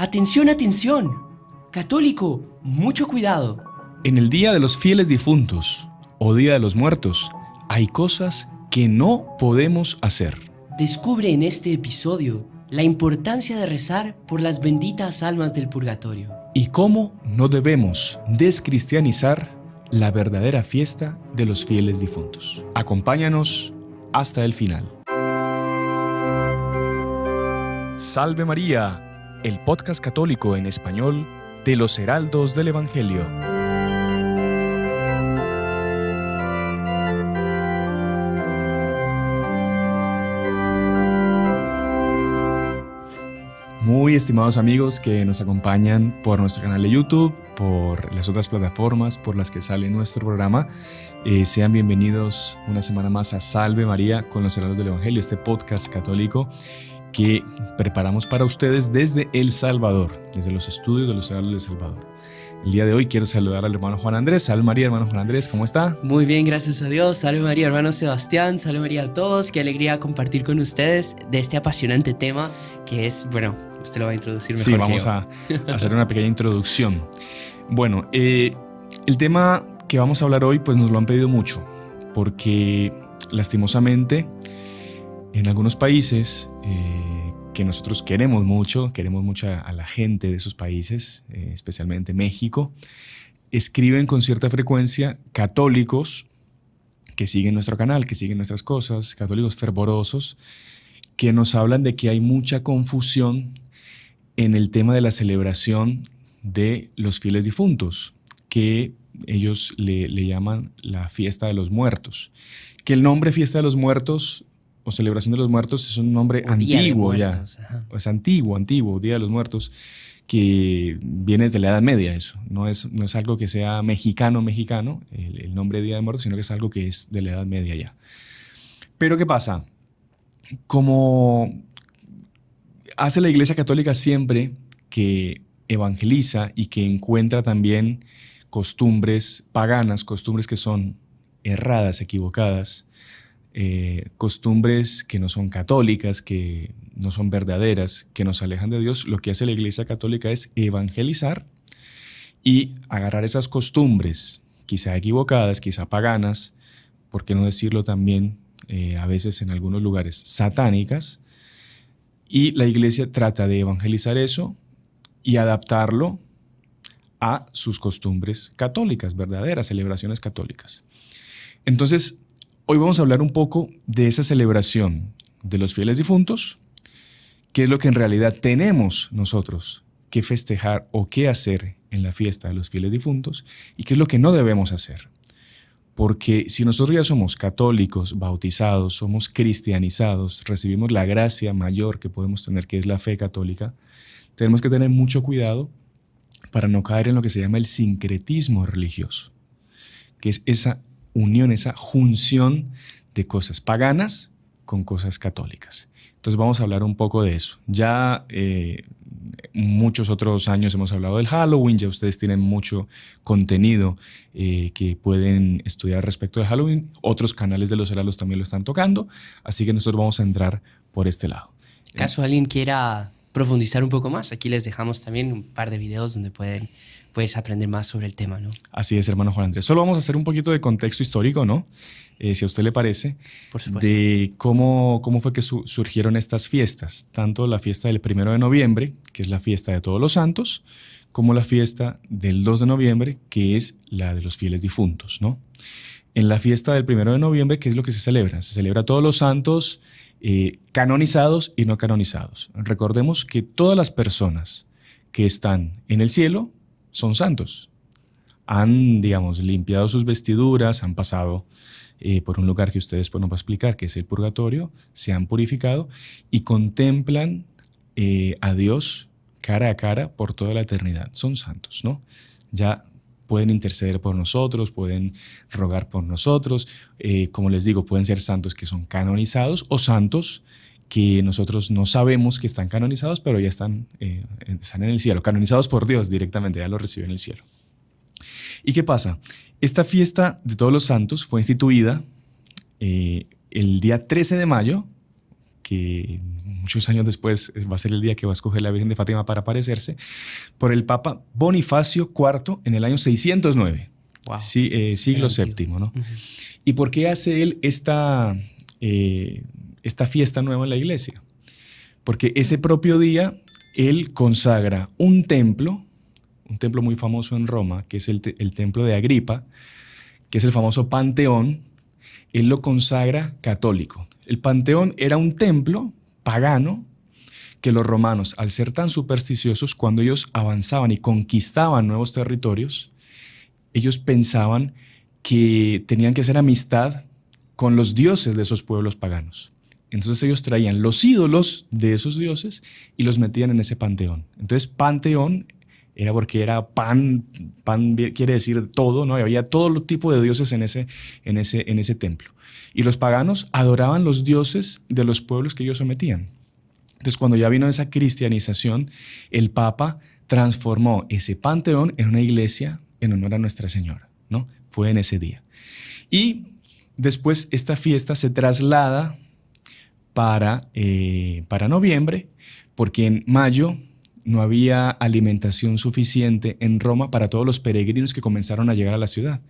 Atención, atención. Católico, mucho cuidado. En el Día de los Fieles Difuntos o Día de los Muertos, hay cosas que no podemos hacer. Descubre en este episodio la importancia de rezar por las benditas almas del purgatorio. Y cómo no debemos descristianizar la verdadera fiesta de los fieles difuntos. Acompáñanos hasta el final. Salve María, el podcast católico en español de los Heraldos del Evangelio. Muy estimados amigos que nos acompañan por nuestro canal de YouTube, por las otras plataformas por las que sale nuestro programa, sean bienvenidos una semana más a Salve María con los Heraldos del Evangelio, este podcast católico que preparamos para ustedes desde El Salvador, desde los estudios de los Heraldos del Salvador. El día de hoy quiero saludar al hermano Juan Andrés. Salve María, hermano Juan Andrés, ¿cómo está? Muy bien, gracias a Dios. Salve María, hermano Sebastián. Salve María a todos. Qué alegría compartir con ustedes de este apasionante tema que es, bueno, usted lo va a introducir mejor. Sí, vamos a hacer una pequeña introducción. Bueno, el tema que vamos a hablar hoy pues nos lo han pedido mucho porque lastimosamente en algunos países que nosotros queremos mucho a la gente de esos países, especialmente México, escriben con cierta frecuencia católicos que siguen nuestro canal, que siguen nuestras cosas, católicos fervorosos, que nos hablan de que hay mucha confusión en el tema de la celebración de los fieles difuntos, que ellos le llaman la fiesta de los muertos, que el nombre fiesta de los muertos o celebración de los muertos es un nombre antiguo ya, es antiguo, Día de los Muertos, que viene desde la Edad Media. Eso no es algo que sea mexicano, el nombre Día de Muertos, sino que es algo que es de la Edad Media ya. Pero ¿qué pasa? Como hace la Iglesia Católica siempre que evangeliza y que encuentra también costumbres paganas, costumbres que son erradas, equivocadas, costumbres que no son católicas, que no son verdaderas, que nos alejan de Dios, lo que hace la Iglesia Católica es evangelizar y agarrar esas costumbres, quizá equivocadas, quizá paganas, por qué no decirlo también a veces en algunos lugares satánicas, y la Iglesia trata de evangelizar eso y adaptarlo a sus costumbres católicas, verdaderas celebraciones católicas. Entonces, hoy vamos a hablar un poco de esa celebración de los fieles difuntos, qué es lo que en realidad tenemos nosotros que festejar o qué hacer en la fiesta de los fieles difuntos y qué es lo que no debemos hacer. Porque si nosotros ya somos católicos, bautizados, somos cristianizados, recibimos la gracia mayor que podemos tener, que es la fe católica, tenemos que tener mucho cuidado para no caer en lo que se llama el sincretismo religioso, que es esa unión, esa junción de cosas paganas con cosas católicas. Entonces vamos a hablar un poco de eso. Ya muchos otros años hemos hablado del Halloween, ya ustedes tienen mucho contenido que pueden estudiar respecto del Halloween. Otros canales de los Heraldos también lo están tocando, así que nosotros vamos a entrar por este lado. ¿Acaso alguien quiera profundizar un poco más? Aquí les dejamos también un par de videos donde puedes aprender más sobre el tema, ¿no? Así es, hermano Juan Andrés. Solo vamos a hacer un poquito de contexto histórico, ¿no? Si a usted le parece, por supuesto, de cómo fue que surgieron estas fiestas, tanto la fiesta del 1 de noviembre, que es la fiesta de todos los santos, como la fiesta del 2 de noviembre, que es la de los fieles difuntos, ¿no? En la fiesta del 1 de noviembre, ¿qué es lo que se celebra? Se celebra a todos los santos canonizados y no canonizados. Recordemos que todas las personas que están en el cielo son santos. Han, limpiado sus vestiduras, han pasado por un lugar que usted después nos va a explicar, que es el purgatorio, se han purificado y contemplan a Dios cara a cara por toda la eternidad. Son santos, ¿no? Ya pueden interceder por nosotros, pueden rogar por nosotros. Como les digo, pueden ser santos que son canonizados o santos que nosotros no sabemos que están canonizados, pero ya están en el cielo, canonizados por Dios directamente, ya lo reciben en el cielo. ¿Y qué pasa? Esta fiesta de todos los santos fue instituida el día 13 de mayo, que muchos años después va a ser el día que va a escoger la Virgen de Fátima para aparecerse, por el Papa Bonifacio IV en el año 609, Wow. siglo VII, ¿no? Uh-huh. ¿Y por qué hace él esta fiesta nueva en la iglesia? Porque ese propio día él consagra un templo muy famoso en Roma, que es el templo de Agripa, que es el famoso Panteón. Él lo consagra católico. El Panteón era un templo pagano que los romanos, al ser tan supersticiosos, cuando ellos avanzaban y conquistaban nuevos territorios, ellos pensaban que tenían que hacer amistad con los dioses de esos pueblos paganos. Entonces ellos traían los ídolos de esos dioses y los metían en ese panteón. Entonces panteón era porque era pan quiere decir todo, ¿no? Y había todo tipo de dioses en ese templo. Y los paganos adoraban los dioses de los pueblos que ellos sometían. Entonces cuando ya vino esa cristianización, el Papa transformó ese panteón en una iglesia en honor a Nuestra Señora, ¿no? Fue en ese día. Y después esta fiesta se traslada para noviembre, porque en mayo no había alimentación suficiente en Roma para todos los peregrinos que comenzaron a llegar a la ciudad.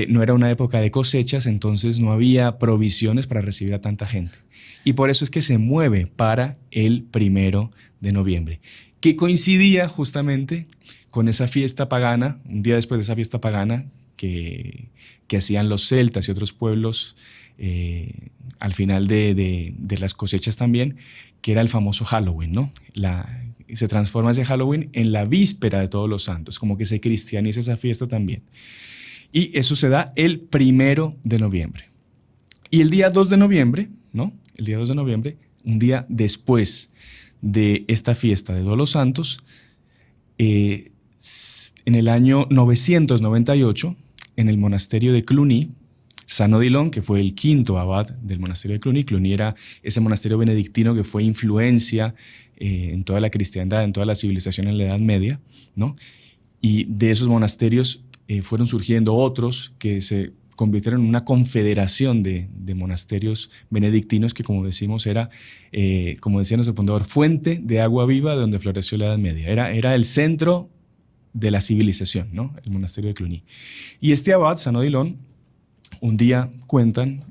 No era una época de cosechas, entonces no había provisiones para recibir a tanta gente. Y por eso es que se mueve para el 1 de noviembre, que coincidía justamente con esa fiesta pagana, un día después de esa fiesta pagana que hacían los celtas y otros pueblos al final de las cosechas también, que era el famoso Halloween, ¿no? Se transforma ese Halloween en la víspera de Todos los Santos, como que se cristianiza esa fiesta también. Y eso se da el 1 de noviembre. Y el día 2 de noviembre, ¿no? El día 2 de noviembre, un día después de esta fiesta de Todos los Santos, en el año 998, en el monasterio de Cluny, San Odilon, que fue el quinto abad del monasterio de Cluny. Cluny era ese monasterio benedictino que fue influencia en toda la cristiandad, en toda la civilización en la Edad Media, ¿no? Y de esos monasterios fueron surgiendo otros que se convirtieron en una confederación de monasterios benedictinos que, como decimos, era, como decía nuestro fundador, fuente de agua viva de donde floreció la Edad Media. Era el centro de la civilización, ¿no? El monasterio de Cluny. Y este abad, San Odilon, un día cuentan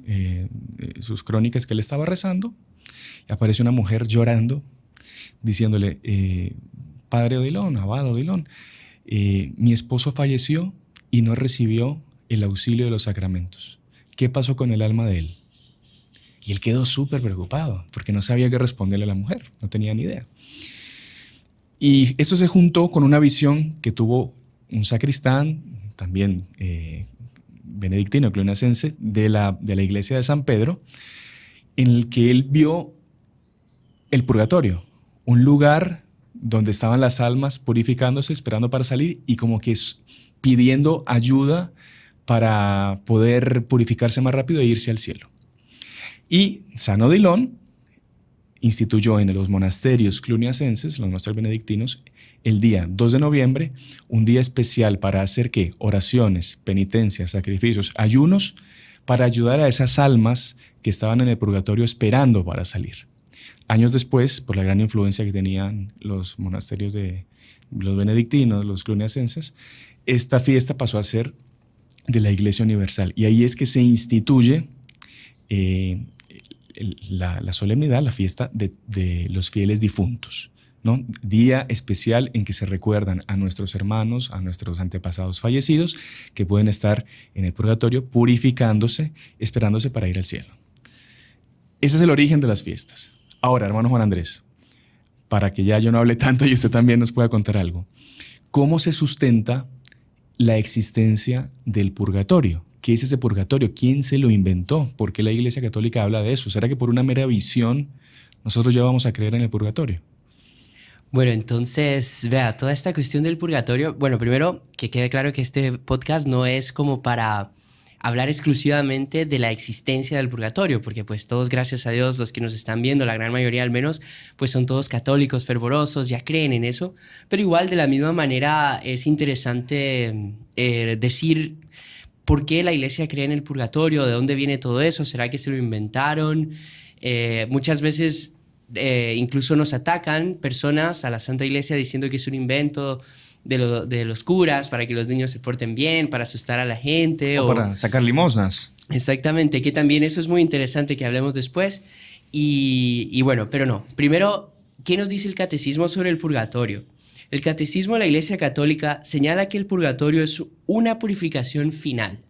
sus crónicas que él estaba rezando y aparece una mujer llorando diciéndole, Padre Odilon, abad Odilon, mi esposo falleció y no recibió el auxilio de los sacramentos. ¿Qué pasó con el alma de él? Y él quedó súper preocupado porque no sabía qué responderle a la mujer, no tenía ni idea. Y esto se juntó con una visión que tuvo un sacristán, también benedictino, cluniacense, de la iglesia de San Pedro, en el que él vio el purgatorio, un lugar donde estaban las almas purificándose, esperando para salir y como que pidiendo ayuda para poder purificarse más rápido e irse al cielo. Y San Odilon instituyó en los monasterios cluniacenses, los monasterios benedictinos, el día 2 de noviembre, un día especial para hacer ¿qué? Oraciones, penitencias, sacrificios, ayunos, para ayudar a esas almas que estaban en el purgatorio esperando para salir. Años después, por la gran influencia que tenían los monasterios de los benedictinos, los cluniacenses, esta fiesta pasó a ser de la Iglesia Universal. Y ahí es que se instituye la solemnidad, la fiesta de los fieles difuntos, ¿no? Día especial en que se recuerdan a nuestros hermanos, a nuestros antepasados fallecidos, que pueden estar en el purgatorio purificándose, esperándose para ir al cielo. Ese es el origen de las fiestas. Ahora, hermano Juan Andrés, para que ya yo no hable tanto y usted también nos pueda contar algo, ¿cómo se sustenta la existencia del purgatorio? ¿Qué es ese purgatorio? ¿Quién se lo inventó? ¿Por qué la Iglesia Católica habla de eso? ¿Será que por una mera visión nosotros ya vamos a creer en el purgatorio? Bueno, entonces, vea, toda esta cuestión del purgatorio, bueno, primero que quede claro que este podcast no es como para hablar exclusivamente de la existencia del purgatorio, porque pues todos, gracias a Dios, los que nos están viendo, la gran mayoría al menos, pues son todos católicos, fervorosos, ya creen en eso, pero igual de la misma manera es interesante decir por qué la iglesia cree en el purgatorio, de dónde viene todo eso, ¿será que se lo inventaron? Muchas veces incluso nos atacan personas a la Santa Iglesia diciendo que es un invento de los curas para que los niños se porten bien, para asustar a la gente. O para sacar limosnas. Exactamente, que también eso es muy interesante que hablemos después. Y bueno, pero no. Primero, ¿qué nos dice el catecismo sobre el purgatorio? El catecismo de la Iglesia Católica señala que el purgatorio es una purificación final,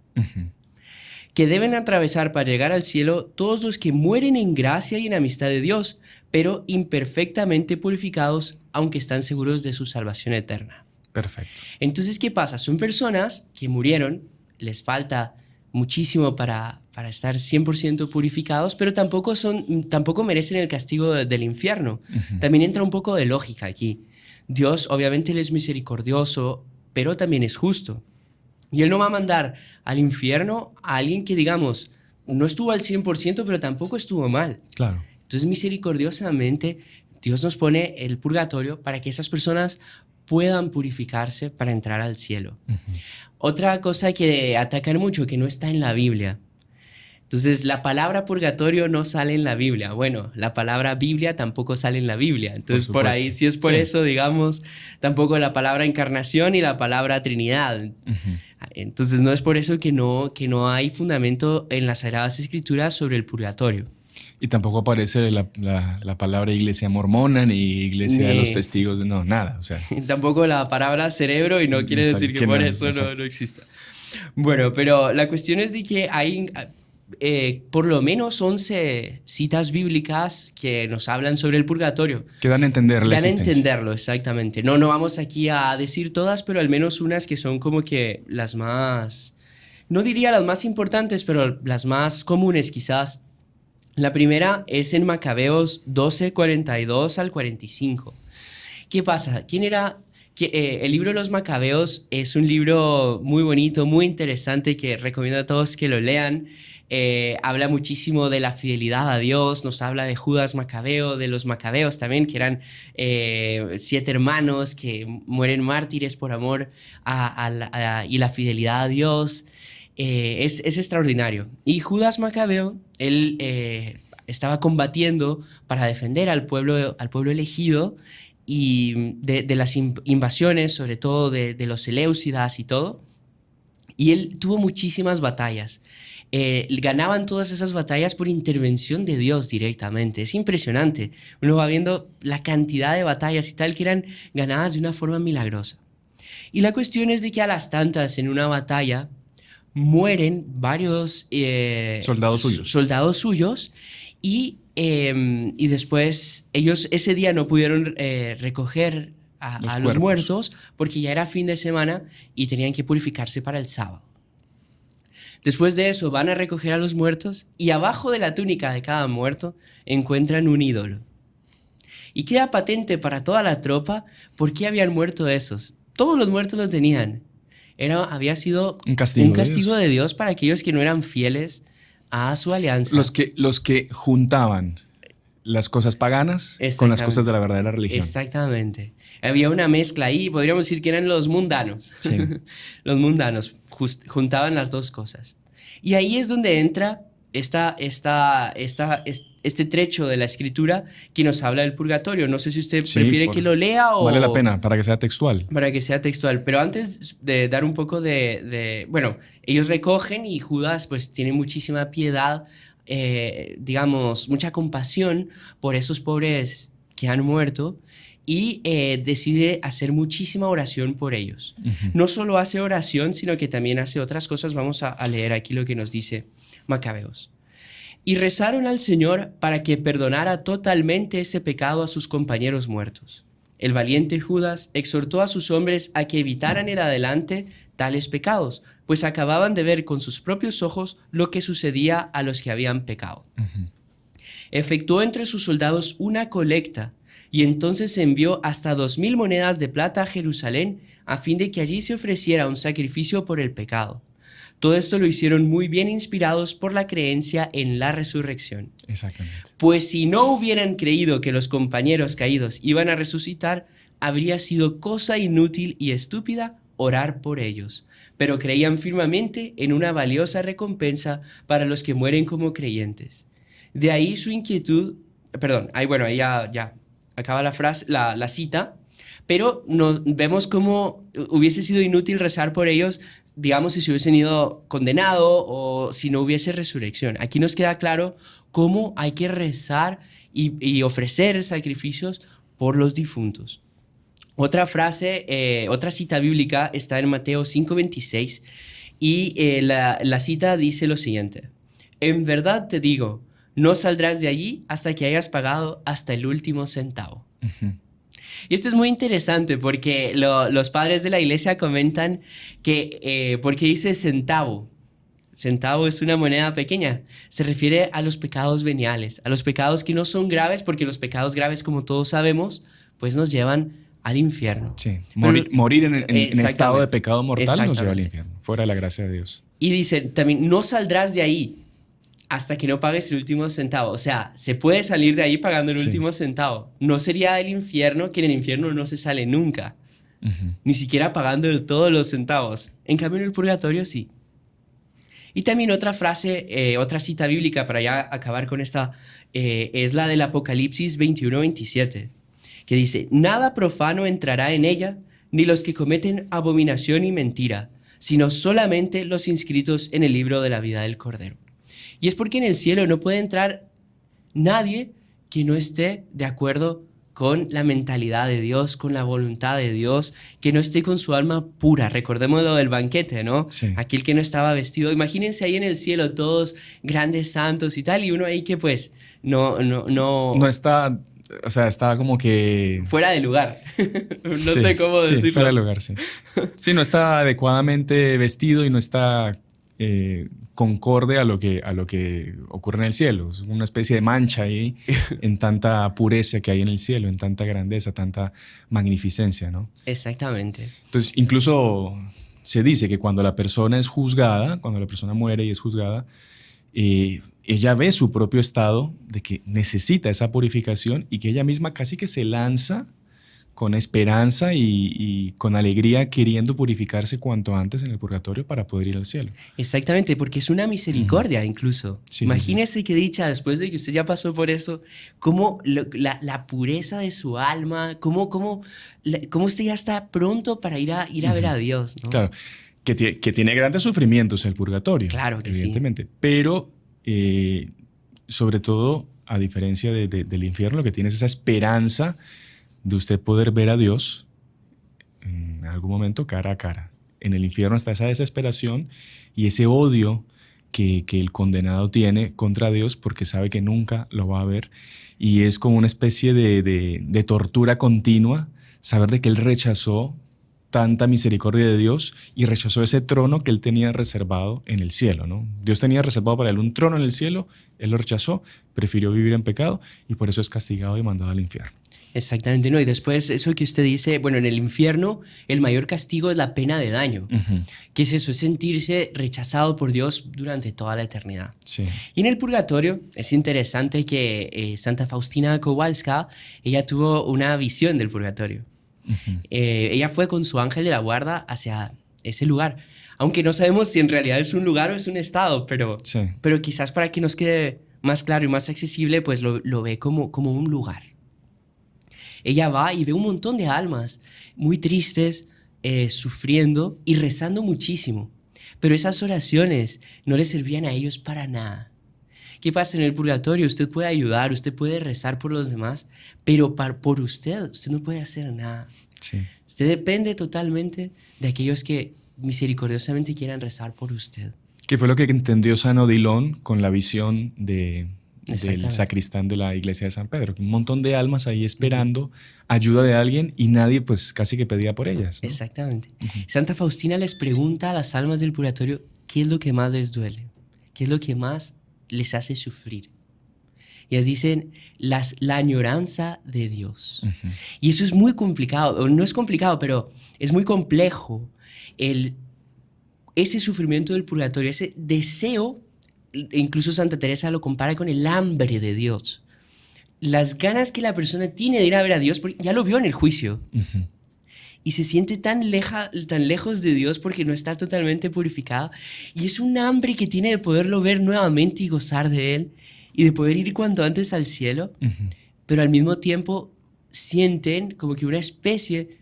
que deben atravesar para llegar al cielo todos los que mueren en gracia y en amistad de Dios, pero imperfectamente purificados, aunque están seguros de su salvación eterna. Perfecto. Entonces, ¿qué pasa? Son personas que murieron, les falta muchísimo para estar 100% purificados, pero tampoco merecen el castigo del infierno. También entra un poco de lógica aquí. Dios obviamente Él es misericordioso, pero también es justo. Y Él no va a mandar al infierno a alguien que, digamos, no estuvo al 100%, pero tampoco estuvo mal. Claro. Entonces, misericordiosamente, Dios nos pone el purgatorio para que esas personas puedan purificarse para entrar al cielo. Otra cosa que atacan mucho, que no está en la Biblia. Entonces, la palabra purgatorio no sale en la Biblia. Bueno, la palabra Biblia tampoco sale en la Biblia. Entonces, por ahí, si es por eso, digamos, tampoco la palabra encarnación y la palabra Trinidad. Entonces, no es por eso que no hay fundamento en las Sagradas Escrituras sobre el purgatorio. Y tampoco aparece la palabra iglesia mormona ni iglesia de los testigos, no, nada. O sea. Tampoco la palabra cerebro y no quiere decir que por eso no exista. Bueno, pero la cuestión es de que hay por lo menos 11 citas bíblicas que nos hablan sobre el purgatorio. Que dan a entender la existencia. Dan a entenderlo, exactamente. No vamos aquí a decir todas, pero al menos unas que son como que las más, no diría las más importantes, pero las más comunes quizás. La primera es en Macabeos 12, 42 al 45. ¿Qué pasa? El libro de los Macabeos es un libro muy bonito, muy interesante, que recomiendo a todos que lo lean. Habla muchísimo de la fidelidad a Dios, nos habla de Judas Macabeo, de los Macabeos también, que eran 7 hermanos que mueren mártires por amor y la fidelidad a Dios. Es extraordinario. Y Judas Macabeo, él estaba combatiendo para defender al pueblo elegido y de las invasiones, sobre todo de los Seleucidas y todo. Y él tuvo muchísimas batallas. Ganaban todas esas batallas por intervención de Dios directamente. Es impresionante. Uno va viendo la cantidad de batallas y tal que eran ganadas de una forma milagrosa. Y la cuestión es de que a las tantas, en una batalla, mueren varios soldados suyos y después ellos ese día no pudieron recoger a los muertos porque ya era fin de semana y tenían que purificarse para el sábado. Después de eso van a recoger a los muertos y abajo de la túnica de cada muerto encuentran un ídolo. Y queda patente para toda la tropa por qué habían muerto esos. Todos los muertos los tenían. Había sido un castigo de Dios para aquellos que no eran fieles a su alianza. Los que juntaban las cosas paganas con las cosas de la verdadera religión. Exactamente. Había una mezcla ahí, podríamos decir que eran los mundanos. Sí. Los mundanos juntaban las dos cosas. Y ahí es donde entra este trecho de la escritura que nos habla del purgatorio. No sé si usted prefiere que lo lea o... Vale la pena, para que sea textual. Para que sea textual. Pero antes de dar un poco bueno, ellos recogen y Judas pues tiene muchísima piedad, digamos, mucha compasión por esos pobres que han muerto y decide hacer muchísima oración por ellos. No solo hace oración, sino que también hace otras cosas. Vamos a leer aquí lo que nos dice Macabeos. Y rezaron al Señor para que perdonara totalmente ese pecado a sus compañeros muertos. El valiente Judas exhortó a sus hombres a que evitaran en adelante tales pecados, pues acababan de ver con sus propios ojos lo que sucedía a los que habían pecado. Efectuó entre sus soldados una colecta y entonces envió hasta 2,000 monedas de plata a Jerusalén a fin de que allí se ofreciera un sacrificio por el pecado. Todo esto lo hicieron muy bien inspirados por la creencia en la resurrección. Exactamente. Pues si no hubieran creído que los compañeros caídos iban a resucitar, habría sido cosa inútil y estúpida orar por ellos. Pero creían firmemente en una valiosa recompensa para los que mueren como creyentes. De ahí su inquietud, perdón, ahí bueno, ahí ya acaba la frase, la cita, pero vemos cómo hubiese sido inútil rezar por ellos, digamos, si se hubiesen ido condenado o si no hubiese resurrección. Aquí nos queda claro cómo hay que rezar y ofrecer sacrificios por los difuntos. Otra frase, otra cita bíblica está en Mateo 5:26 y la cita dice lo siguiente: en verdad te digo, no saldrás de allí hasta que hayas pagado hasta el último centavo. Ujú. Y esto es muy interesante porque los padres de la iglesia comentan que, porque dice centavo. Centavo es una moneda pequeña. Se refiere a los pecados veniales, a los pecados que no son graves, porque los pecados graves, como todos sabemos, pues nos llevan al infierno. Sí, Pero- morir en estado de Exactamente. pecado mortal nos lleva al Exactamente. infierno, fuera de la gracia de Dios. Y dice también, no saldrás de ahí hasta que no pagues el último centavo. O sea, se puede salir de ahí pagando el Sí. último centavo. No sería el infierno, que en el infierno no se sale nunca, Ujú. ni siquiera pagando todos los centavos. En cambio, en el purgatorio sí. Y también otra frase, otra cita bíblica para ya acabar con esta, es la del Apocalipsis 21:27, que dice, nada profano entrará en ella, ni los que cometen abominación y mentira, sino solamente los inscritos en el libro de la vida del Cordero. Y es porque en el cielo no puede entrar nadie que no esté de acuerdo con la mentalidad de Dios, con la voluntad de Dios, que no esté con su alma pura. Recordemos lo del banquete, ¿no? Sí. Aquel que no estaba vestido. Imagínense ahí en el cielo todos grandes santos y tal, y uno ahí que pues No está, o sea, está como que... fuera de lugar. No Sí, sé cómo sí, decirlo. fuera de lugar, sí. Sí, no está adecuadamente vestido y no está concorde a lo que ocurre en el cielo. Es una especie de mancha ahí en tanta pureza que hay en el cielo, en tanta grandeza, tanta magnificencia, ¿no? Exactamente. Entonces, incluso se dice que cuando la persona es juzgada, cuando la persona muere y es juzgada, ella ve su propio estado de que necesita esa purificación y que ella misma casi que se lanza con esperanza y con alegría queriendo purificarse cuanto antes en el purgatorio para poder ir al cielo. Exactamente, porque es una misericordia incluso. Sí, Imagínese qué dicha, después de que usted ya pasó por eso, cómo la pureza de su alma, cómo usted ya está pronto para ir a ver a Dios, ¿no? Claro, que tiene grandes sufrimientos el purgatorio. Claro que evidentemente, pero sobre todo, a diferencia del infierno, lo que tiene es esa esperanza de usted poder ver a Dios en algún momento cara a cara. En el infierno está esa desesperación y ese odio que el condenado tiene contra Dios porque sabe que nunca lo va a ver, y es como una especie de tortura continua saber de que él rechazó tanta misericordia de Dios y rechazó ese trono que él tenía reservado en el cielo, ¿no? Dios tenía reservado para él un trono en el cielo, él lo rechazó, prefirió vivir en pecado y por eso es castigado y mandado al infierno. Exactamente, ¿no? Y después eso que usted dice, bueno, en el infierno el mayor castigo es la pena de daño. Uh-huh. ¿Qué es eso? Es sentirse rechazado por Dios durante toda la eternidad. Sí. Y en el purgatorio es interesante que Santa Faustina Kowalska, ella tuvo una visión del purgatorio. Uh-huh. Ella fue con su ángel de la guarda hacia ese lugar. Aunque no sabemos si en realidad es un lugar o es un estado, pero quizás para que nos quede más claro y más accesible, pues lo ve como un lugar. Ella va y ve un montón de almas muy tristes, sufriendo y rezando muchísimo. Pero esas oraciones no le servían a ellos para nada. ¿Qué pasa en el purgatorio? Usted puede ayudar, usted puede rezar por los demás, pero por usted no puede hacer nada. Sí. Usted depende totalmente de aquellos que misericordiosamente quieran rezar por usted. ¿Qué fue lo que entendió San Odilon con la visión del sacristán de la iglesia de San Pedro? Un montón de almas ahí esperando ayuda de alguien y nadie pues casi que pedía por ellas, ¿no? Exactamente. Santa Faustina les pregunta a las almas del purgatorio qué es lo que más les duele, qué es lo que más les hace sufrir. Y ellas dicen la añoranza de Dios. Uh-huh. Y eso es muy complicado, no es complicado, pero es muy complejo ese sufrimiento del purgatorio, ese deseo. Incluso Santa Teresa lo compara con el hambre de Dios. Las ganas que la persona tiene de ir a ver a Dios, porque ya lo vio en el juicio. Uh-huh. Y se siente tan lejos de Dios porque no está totalmente purificado. Y es un hambre que tiene de poderlo ver nuevamente y gozar de Él. y de poder ir cuanto antes al cielo, pero al mismo tiempo sienten como que una especie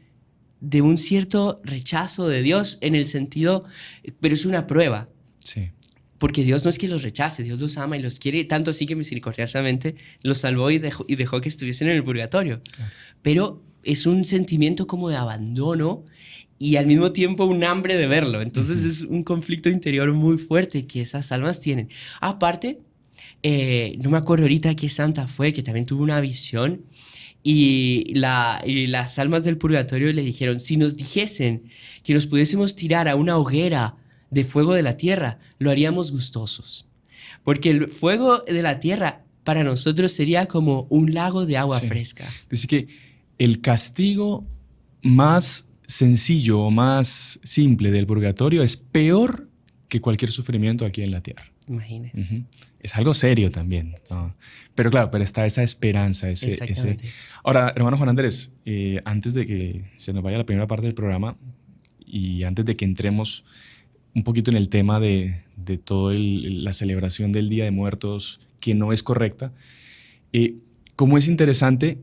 de un cierto rechazo de Dios en el sentido, pero es una prueba. Sí. Porque Dios no es que los rechace, Dios los ama y los quiere, tanto así que misericordiosamente los salvó y dejó que estuviesen en el purgatorio. Claro. Pero es un sentimiento como de abandono y al mismo tiempo un hambre de verlo. Entonces es un conflicto interior muy fuerte que esas almas tienen. Aparte, no me acuerdo ahorita qué santa fue, que también tuvo una visión y las almas del purgatorio le dijeron, si nos dijesen que nos pudiésemos tirar a una hoguera de fuego de la tierra, lo haríamos gustosos. Porque el fuego de la tierra para nosotros sería como un lago de agua fresca. Dice que el castigo más sencillo o más simple del purgatorio es peor que cualquier sufrimiento aquí en la tierra. Imagínese. Es algo serio también, ¿no? Pero claro, pero está esa esperanza. Exactamente. Ahora, hermano Juan Andrés, antes de que se nos vaya la primera parte del programa y antes de que entremos un poquito en el tema de toda la celebración del Día de Muertos, que no es correcta, cómo es interesante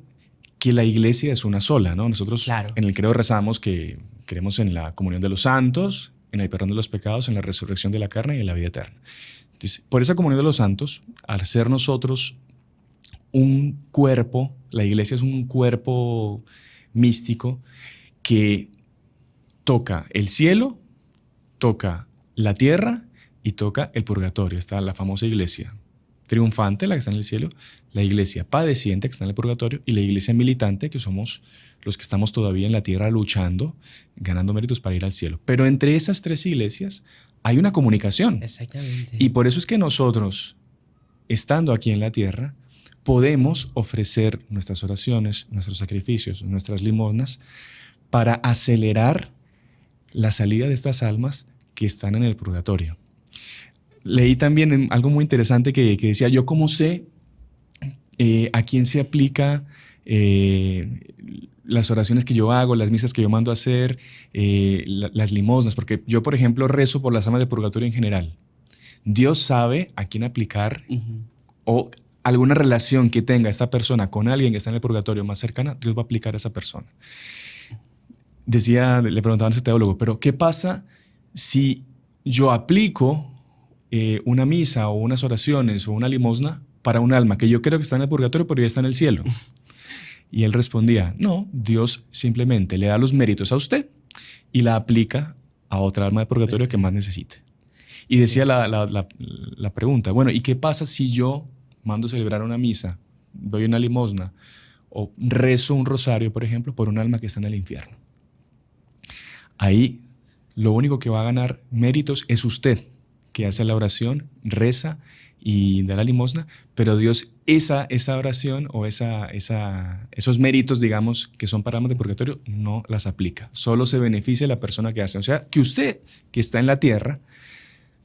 que la iglesia es una sola, ¿no? Nosotros en el credo rezamos que creemos en la comunión de los santos, en el perdón de los pecados, en la resurrección de la carne y en la vida eterna. Entonces, por esa comunión de los santos, al ser nosotros un cuerpo, la iglesia es un cuerpo místico que toca el cielo, toca la tierra y toca el purgatorio. Está la famosa iglesia triunfante, la que está en el cielo, la iglesia padeciente, que está en el purgatorio, y la iglesia militante, que somos los que estamos todavía en la tierra luchando, ganando méritos para ir al cielo. Pero entre esas tres iglesias hay una comunicación. Exactamente. Y por eso es que nosotros, estando aquí en la tierra, podemos ofrecer nuestras oraciones, nuestros sacrificios, nuestras limosnas, para acelerar la salida de estas almas que están en el purgatorio. Leí también algo muy interesante que decía, yo cómo sé a quién se aplica las oraciones que yo hago, las misas que yo mando a hacer, las limosnas, porque yo, por ejemplo, rezo por las almas del purgatorio en general. Dios sabe a quién aplicar o alguna relación que tenga esta persona con alguien que está en el purgatorio más cercana, Dios va a aplicar a esa persona. Le preguntaban a ese teólogo, pero ¿qué pasa si yo aplico una misa o unas oraciones o una limosna para un alma que yo creo que está en el purgatorio pero ya está en el cielo? Y él respondía, no, Dios simplemente le da los méritos a usted y la aplica a otra alma de purgatorio que más necesite. Y decía la pregunta, bueno, ¿y qué pasa si yo mando celebrar una misa, doy una limosna o rezo un rosario, por ejemplo, por un alma que está en el infierno? Ahí lo único que va a ganar méritos es usted, que hace la oración, reza y da la limosna, pero Dios esa oración o esos méritos, digamos, que son para almas de purgatorio, no las aplica. Solo se beneficia la persona que hace. O sea, que usted, que está en la tierra,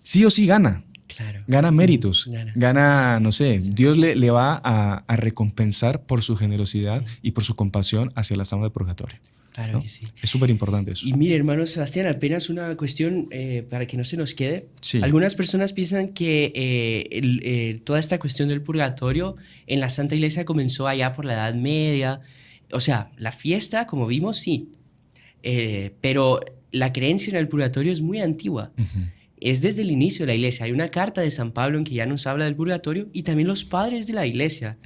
sí o sí gana. Claro. Gana méritos, gana, no sé, Dios le va a recompensar por su generosidad y por su compasión hacia las almas de purgatorio. Claro, ¿no? Que sí. Es súper importante eso. Y mire, hermano Sebastián, apenas una cuestión para que no se nos quede. Sí. Algunas personas piensan que toda esta cuestión del purgatorio en la Santa Iglesia comenzó allá por la Edad Media. O sea, la fiesta, como vimos, sí. Pero la creencia en el purgatorio es muy antigua. Es desde el inicio de la Iglesia. Hay una carta de San Pablo en que ya nos habla del purgatorio y también los padres de la Iglesia.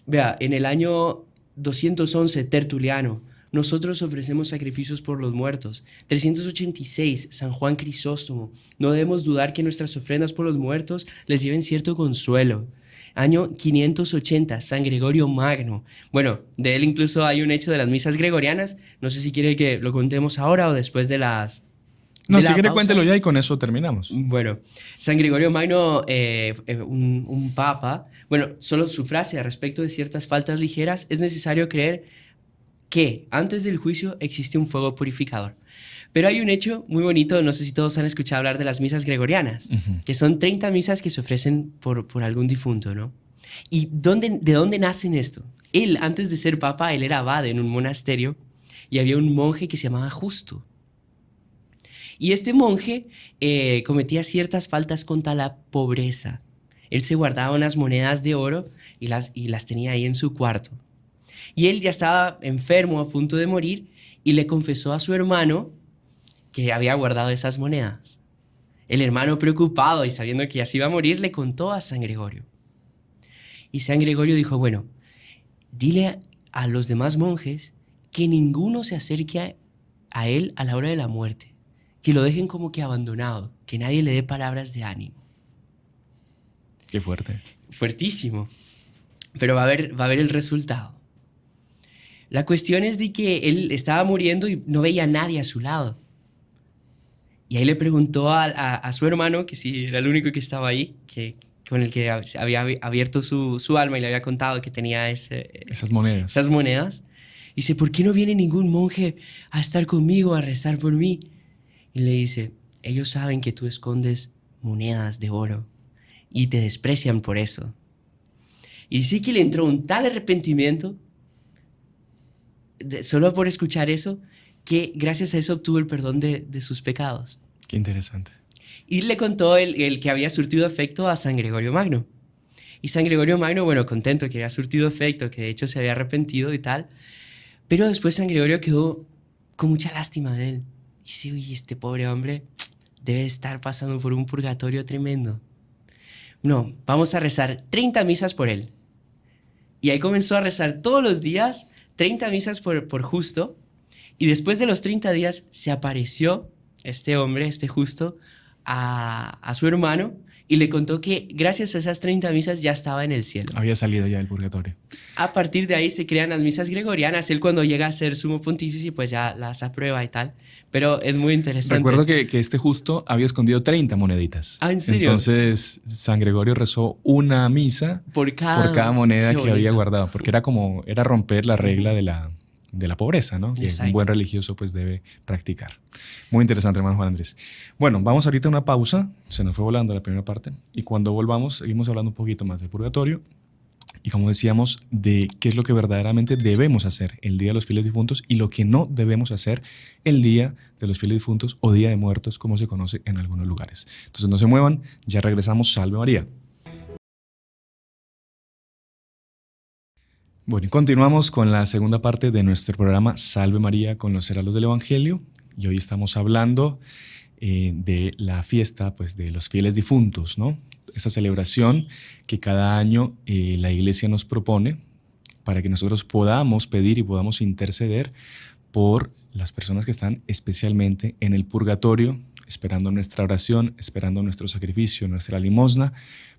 Vea, en el año 211, Tertuliano, nosotros ofrecemos sacrificios por los muertos. 386, San Juan Crisóstomo. No debemos dudar que nuestras ofrendas por los muertos les lleven cierto consuelo. Año 580, San Gregorio Magno. Bueno, de él incluso hay un hecho de las misas gregorianas. No sé si quiere que lo contemos ahora o después de las... No, si quiere cuéntelo ya y con eso terminamos. Bueno, San Gregorio Magno, un papa, bueno, solo su frase al respecto de ciertas faltas ligeras, es necesario creer que antes del juicio existe un fuego purificador. Pero hay un hecho muy bonito, no sé si todos han escuchado hablar de las misas gregorianas, que son 30 misas que se ofrecen por algún difunto, ¿no? ¿Y de dónde nacen esto? Él, antes de ser papa, él era abad en un monasterio y había un monje que se llamaba Justo. Y este monje cometía ciertas faltas contra la pobreza. él se guardaba unas monedas de oro y las tenía ahí en su cuarto. Y él ya estaba enfermo, a punto de morir, y le confesó a su hermano que había guardado esas monedas. El hermano, preocupado y sabiendo que ya se iba a morir, le contó a San Gregorio. Y San Gregorio dijo, bueno, dile a los demás monjes que ninguno se acerque a él a la hora de la muerte, que lo dejen como que abandonado, que nadie le dé palabras de ánimo. Qué fuerte. Fuertísimo. Pero va a haber el resultado. La cuestión es de que él estaba muriendo y no veía a nadie a su lado. Y ahí le preguntó a su hermano, que sí era el único que estaba ahí, con el que había abierto su alma y le había contado que tenía Esas monedas. esas monedas. Y dice, ¿por qué no viene ningún monje a estar conmigo, a rezar por mí? Y le dice, ellos saben que tú escondes monedas de oro y te desprecian por eso. Y sí que le entró un tal arrepentimiento, solo por escuchar eso, que gracias a eso obtuvo el perdón de sus pecados. Qué interesante. Y le contó el que había surtido efecto a San Gregorio Magno. Y San Gregorio Magno, bueno, contento que había surtido efecto, que de hecho se había arrepentido y tal. Pero después San Gregorio quedó con mucha lástima de él. Y dice, uy, este pobre hombre debe estar pasando por un purgatorio tremendo. No, vamos a rezar 30 misas por él. Y ahí comenzó a rezar todos los días 30 misas por justo. Y después de los 30 días se apareció este hombre, este justo, a su hermano y le contó que gracias a esas 30 misas ya estaba en el cielo. Había salido ya del purgatorio. A partir de ahí se crean las misas gregorianas. Él cuando llega a ser sumo pontífice pues ya las aprueba y tal. Pero es muy interesante. Recuerdo que este justo había escondido 30 moneditas. Ah, ¿en serio? Entonces San Gregorio rezó una misa por cada moneda Qué que había bonito. guardado, porque era romper la regla de la pobreza, ¿no? Que un Exacto. buen religioso pues debe practicar. Muy interesante, hermano Juan Andrés. Bueno, vamos ahorita a una pausa. Se nos fue volando la primera parte. Y cuando volvamos, seguimos hablando un poquito más del purgatorio. Y como decíamos, de qué es lo que verdaderamente debemos hacer el Día de los Fieles Difuntos y lo que no debemos hacer el Día de los Fieles Difuntos o Día de Muertos, como se conoce en algunos lugares. Entonces no se muevan, ya regresamos. Salve María. Bueno, y continuamos con la segunda parte de nuestro programa Salve María con los heraldos del Evangelio. Y hoy estamos hablando de la fiesta pues, de los fieles difuntos, ¿no? Esa celebración que cada año la Iglesia nos propone para que nosotros podamos pedir y podamos interceder por las personas que están especialmente en el purgatorio, esperando nuestra oración, esperando nuestro sacrificio, nuestra limosna,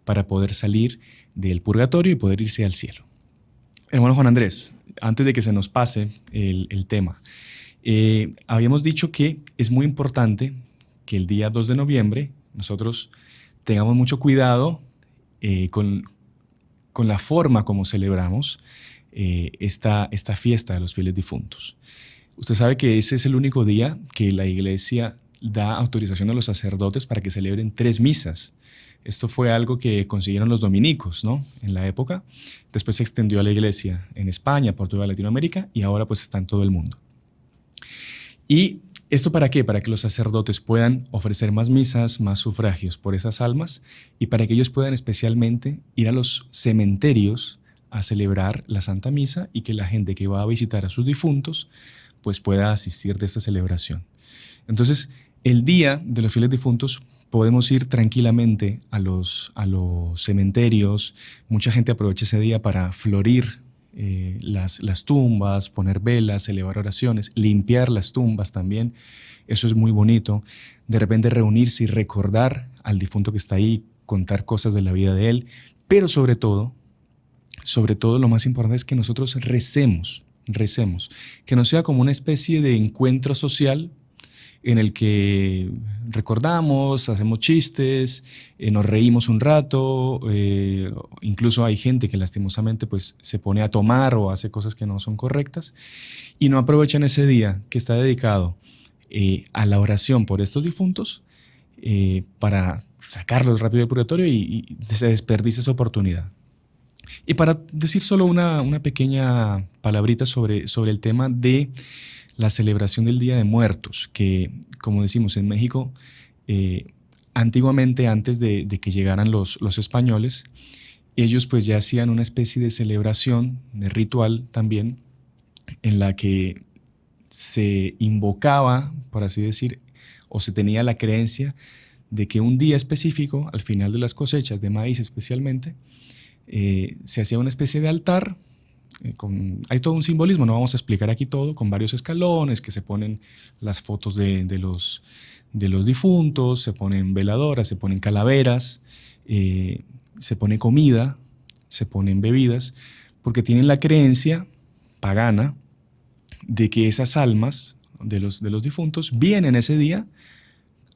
para poder salir del purgatorio y poder irse al cielo. Hermano Juan Andrés, antes de que se nos pase el tema, habíamos dicho que es muy importante que el día 2 de noviembre nosotros tengamos mucho cuidado con la forma como celebramos esta fiesta de los fieles difuntos. Usted sabe que ese es el único día que la Iglesia da autorización a los sacerdotes para que celebren 3 misas. Esto fue algo que consiguieron los dominicos, ¿no? En la época. Después se extendió a la Iglesia en España, por toda Latinoamérica y ahora pues está en todo el mundo. ¿Y esto para qué? Para que los sacerdotes puedan ofrecer más misas, más sufragios por esas almas y para que ellos puedan especialmente ir a los cementerios a celebrar la Santa Misa y que la gente que va a visitar a sus difuntos pues pueda asistir de esta celebración. Entonces, el día de los fieles difuntos podemos ir tranquilamente a los cementerios. Mucha gente aprovecha ese día para florir las tumbas, poner velas, elevar oraciones, limpiar las tumbas también. Eso es muy bonito. De repente reunirse y recordar al difunto que está ahí, contar cosas de la vida de él. Pero sobre todo lo más importante es que nosotros recemos, que no sea como una especie de encuentro social en el que recordamos, hacemos chistes, nos reímos un rato, incluso hay gente que lastimosamente pues, se pone a tomar o hace cosas que no son correctas y no aprovechan ese día que está dedicado a la oración por estos difuntos para sacarlos rápido del purgatorio y se desperdicia esa oportunidad. Y para decir solo una pequeña palabrita sobre el tema de la celebración del Día de Muertos, que como decimos en México antiguamente, antes de que llegaran los españoles, ellos pues ya hacían una especie de celebración, de ritual también, en la que se invocaba, por así decir, o se tenía la creencia de que un día específico, al final de las cosechas de maíz especialmente, se hacía una especie de altar. Hay todo un simbolismo, no vamos a explicar aquí todo, con varios escalones, que se ponen las fotos de los difuntos, se ponen veladoras, se ponen calaveras, se pone comida, se ponen bebidas, porque tienen la creencia pagana de que esas almas de los difuntos vienen ese día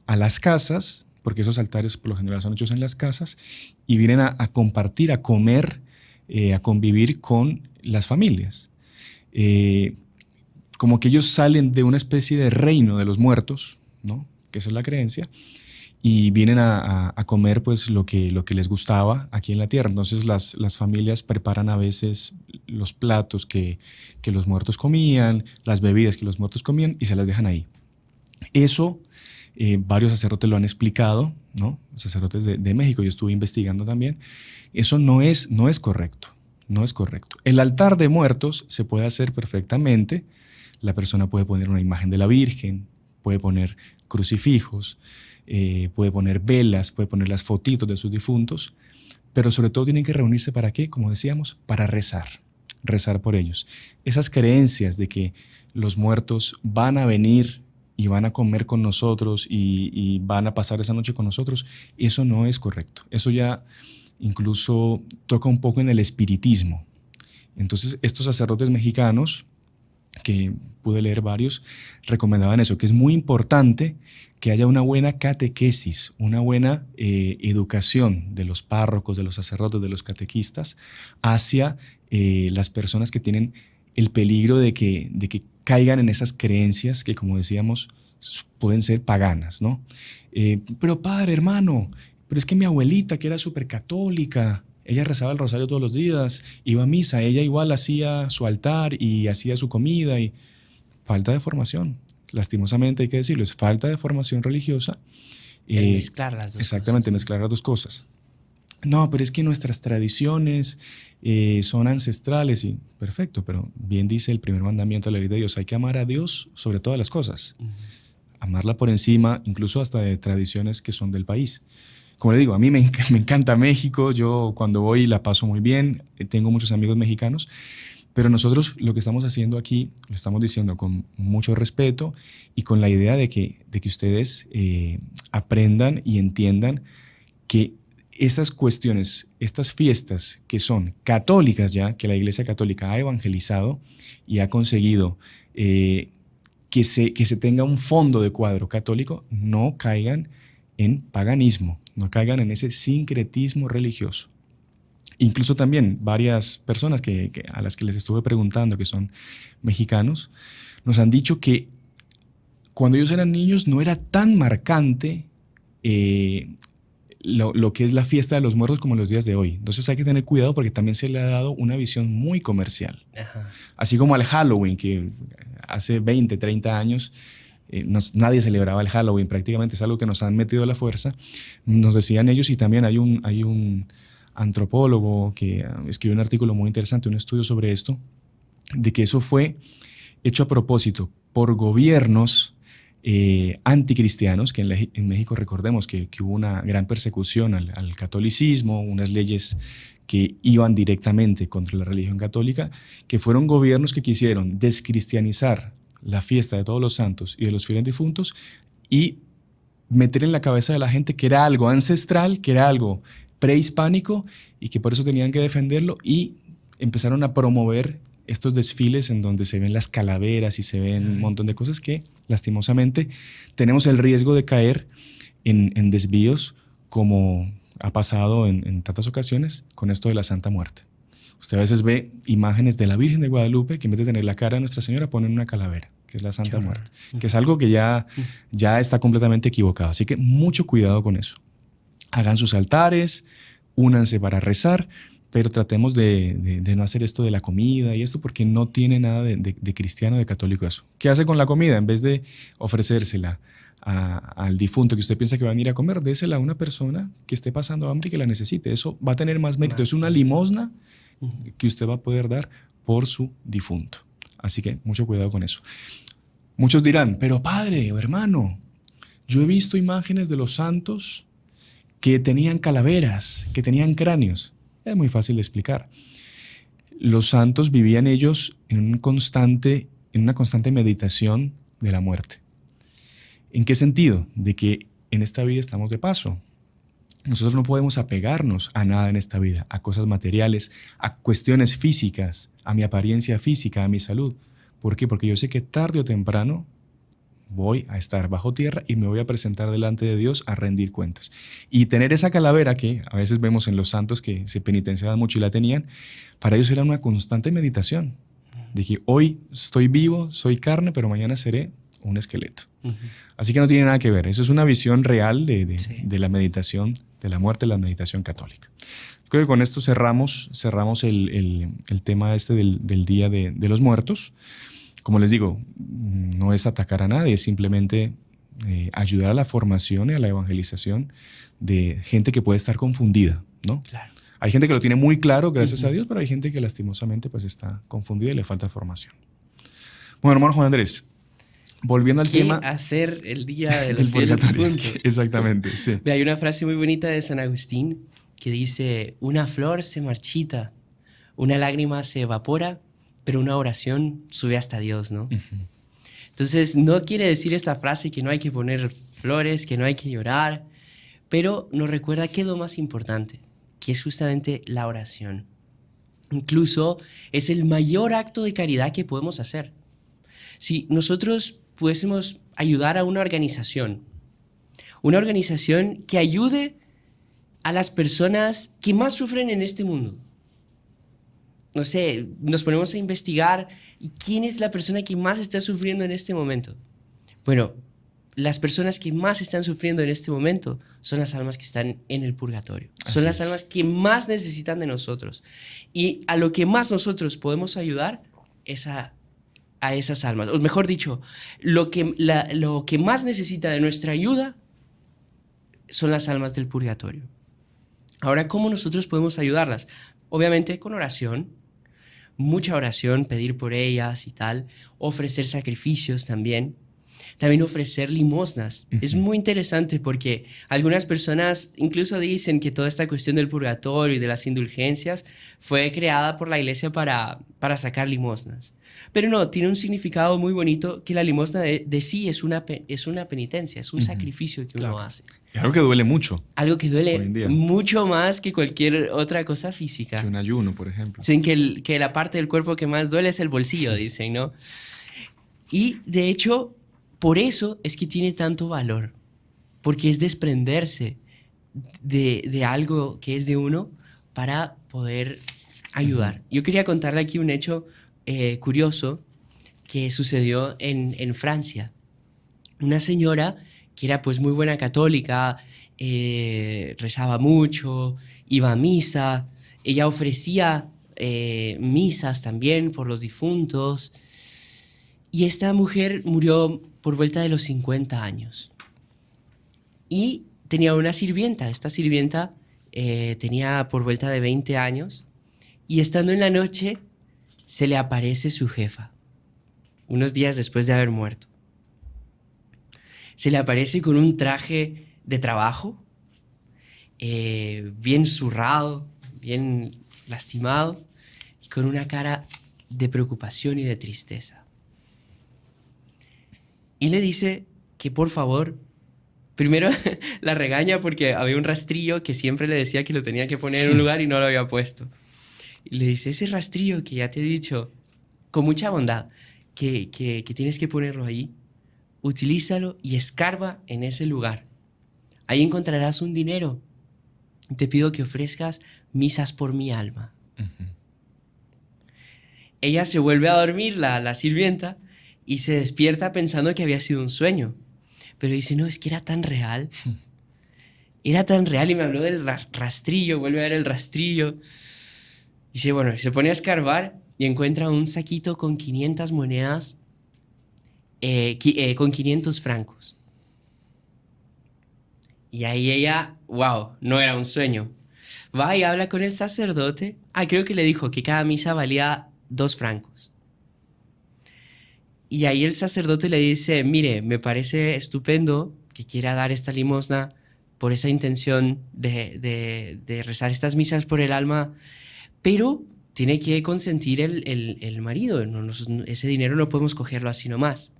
a las casas, porque esos altares por lo general son hechos en las casas, y vienen a compartir, a comer, a convivir con las familias. Como que ellos salen de una especie de reino de los muertos, ¿no? Que esa es la creencia, y vienen a comer pues lo que les gustaba aquí en la tierra. Entonces las familias preparan a veces los platos que los muertos comían, las bebidas que los muertos comían, y se las dejan ahí. Eso varios sacerdotes lo han explicado, ¿no? Sacerdotes de México, yo estuve investigando también. Eso no es correcto, no es correcto. El altar de muertos se puede hacer perfectamente. La persona puede poner una imagen de la Virgen, puede poner crucifijos, puede poner velas, puede poner las fotitos de sus difuntos, pero sobre todo tienen que reunirse ¿para qué? Como decíamos, para rezar por ellos. Esas creencias de que los muertos van a venir y van a comer con nosotros y van a pasar esa noche con nosotros, eso no es correcto. Eso ya incluso toca un poco en el espiritismo. Entonces, estos sacerdotes mexicanos, que pude leer varios, recomendaban eso, que es muy importante que haya una buena catequesis, una buena educación de los párrocos, de los sacerdotes, de los catequistas, hacia las personas que tienen el peligro de que caigan en esas creencias que, como decíamos, pueden ser paganas, ¿no? Pero padre, hermano, pero es que mi abuelita, que era súper católica, ella rezaba el rosario todos los días, iba a misa, ella igual hacía su altar y hacía su comida. Y falta de formación, lastimosamente hay que decirlo, es falta de formación religiosa. El mezclar las dos exactamente, cosas. mezclar las dos cosas. No, pero es que nuestras tradiciones son ancestrales y perfecto, pero bien dice el primer mandamiento de la ley de Dios, hay que amar a Dios sobre todas las cosas, amarla por encima, incluso hasta de tradiciones que son del país. Como le digo, a mí me encanta México, yo cuando voy la paso muy bien, tengo muchos amigos mexicanos, pero nosotros lo que estamos haciendo aquí lo estamos diciendo con mucho respeto y con la idea de que ustedes aprendan y entiendan que estas cuestiones, estas fiestas que son católicas ya, que la Iglesia Católica ha evangelizado y ha conseguido que se tenga un fondo de cuadro católico, no caigan en paganismo, no caigan en ese sincretismo religioso. Incluso también varias personas a las que les estuve preguntando, que son mexicanos, nos han dicho que cuando ellos eran niños no era tan marcante lo que es la fiesta de los muertos como los días de hoy. Entonces hay que tener cuidado porque también se le ha dado una visión muy comercial. Ajá. Así como al Halloween, que hace 20, 30 años nadie celebraba el Halloween, prácticamente es algo que nos han metido a la fuerza, nos decían ellos, y también hay un antropólogo que escribió un artículo muy interesante, un estudio sobre esto, de que eso fue hecho a propósito por gobiernos anticristianos, que en México recordemos que hubo una gran persecución al catolicismo, unas leyes que iban directamente contra la religión católica, que fueron gobiernos que quisieron descristianizar la fiesta de todos los santos y de los fieles difuntos y meter en la cabeza de la gente que era algo ancestral, que era algo prehispánico y que por eso tenían que defenderlo, y empezaron a promover estos desfiles en donde se ven las calaveras y se ven un montón de cosas que lastimosamente tenemos el riesgo de caer en desvíos, como ha pasado en tantas ocasiones con esto de la Santa Muerte. Usted a veces ve imágenes de la Virgen de Guadalupe que en vez de tener la cara de Nuestra Señora ponen una calavera, que es la Santa Muerte, que es algo que ya está completamente equivocado. Así que mucho cuidado con eso. Hagan sus altares, únanse para rezar, pero tratemos de no hacer esto de la comida y esto, porque no tiene nada de cristiano, de católico eso. ¿Qué hace con la comida? En vez de ofrecérsela al difunto que usted piensa que va a venir a comer, désela a una persona que esté pasando hambre y que la necesite. Eso va a tener más mérito. Es una limosna que usted va a poder dar por su difunto. Así que mucho cuidado con eso. Muchos dirán, pero padre o hermano, yo he visto imágenes de los santos que tenían calaveras, que tenían cráneos. Es muy fácil de explicar. Los santos vivían ellos en una constante meditación de la muerte. ¿En qué sentido? De que en esta vida estamos de paso. Nosotros no podemos apegarnos a nada en esta vida, a cosas materiales, a cuestiones físicas, a mi apariencia física, a mi salud. ¿Por qué? Porque yo sé que tarde o temprano voy a estar bajo tierra y me voy a presentar delante de Dios a rendir cuentas. Y tener esa calavera que a veces vemos en los santos que se penitenciaban mucho y la tenían, para ellos era una constante meditación. Dije, hoy estoy vivo, soy carne, pero mañana seré un esqueleto. Así que no tiene nada que ver. Eso es una visión real de la meditación, de la muerte, la meditación católica. Creo que con esto cerramos el tema del Día de los Muertos. Como les digo, no es atacar a nadie, es simplemente ayudar a la formación y a la evangelización de gente que puede estar confundida, ¿no? Claro. Hay gente que lo tiene muy claro, gracias a Dios, pero hay gente que lastimosamente pues, está confundida y le falta formación. Bueno, hermano Juan Andrés, volviendo al tema... ¿Qué hacer el día de los fieles difuntos? Exactamente, sí. Hay una frase muy bonita de San Agustín que dice, una flor se marchita, una lágrima se evapora, pero una oración sube hasta Dios, ¿no? Entonces, no quiere decir esta frase que no hay que poner flores, que no hay que llorar, pero nos recuerda que es lo más importante, que es justamente la oración. Incluso es el mayor acto de caridad que podemos hacer. Si nosotros pudiésemos ayudar a una organización que ayude a las personas que más sufren en este mundo. No sé, nos ponemos a investigar quién es la persona que más está sufriendo en este momento. Bueno, las personas que más están sufriendo en este momento son las almas que están en el purgatorio. Son las almas que más necesitan de nosotros. Y a lo que más nosotros podemos ayudar es a esas almas. O mejor dicho, lo que más necesita de nuestra ayuda son las almas del purgatorio. Ahora, ¿cómo nosotros podemos ayudarlas? Obviamente con oración, mucha oración, pedir por ellas y tal, ofrecer sacrificios también ofrecer limosnas. Es muy interesante porque algunas personas incluso dicen que toda esta cuestión del purgatorio y de las indulgencias fue creada por la iglesia para sacar limosnas. Pero no, tiene un significado muy bonito que la limosna de sí es una penitencia, es un sacrificio que uno hace. Y algo que duele mucho. Algo que duele mucho más que cualquier otra cosa física. Que un ayuno, por ejemplo. Dicen que la parte del cuerpo que más duele es el bolsillo, dicen, ¿no? Y de hecho, por eso es que tiene tanto valor, porque es desprenderse de algo que es de uno para poder ayudar. Yo quería contarle aquí un hecho curioso que sucedió en Francia. Una señora que era pues muy buena católica, rezaba mucho, iba a misa, ella ofrecía misas también por los difuntos, y esta mujer murió por vuelta de los 50 años. Y tenía una sirvienta. Esta sirvienta tenía por vuelta de 20 años. Y estando en la noche, se le aparece su jefa, unos días después de haber muerto. Se le aparece con un traje de trabajo, bien zurrado, bien lastimado, y con una cara de preocupación y de tristeza. Y le dice que por favor, primero la regaña porque había un rastrillo que siempre le decía que lo tenía que poner en un lugar y no lo había puesto. Y le dice, ese rastrillo que ya te he dicho con mucha bondad que tienes que ponerlo ahí, utilízalo y escarba en ese lugar. Ahí encontrarás un dinero. Te pido que ofrezcas misas por mi alma. Ella se vuelve a dormir, la sirvienta, y se despierta pensando que había sido un sueño. Pero dice, no, es que era tan real. Era tan real y me habló del rastrillo, vuelve a ver el rastrillo. Dice, bueno, y se pone a escarbar y encuentra un saquito con 500 monedas, con 500 francos. Y ahí ella, wow, no era un sueño. Va y habla con el sacerdote. Ah, creo que le dijo que cada misa valía 2 francos. Y ahí el sacerdote le dice, mire, me parece estupendo que quiera dar esta limosna por esa intención de rezar estas misas por el alma, pero tiene que consentir el marido. Ese dinero no podemos cogerlo así nomás.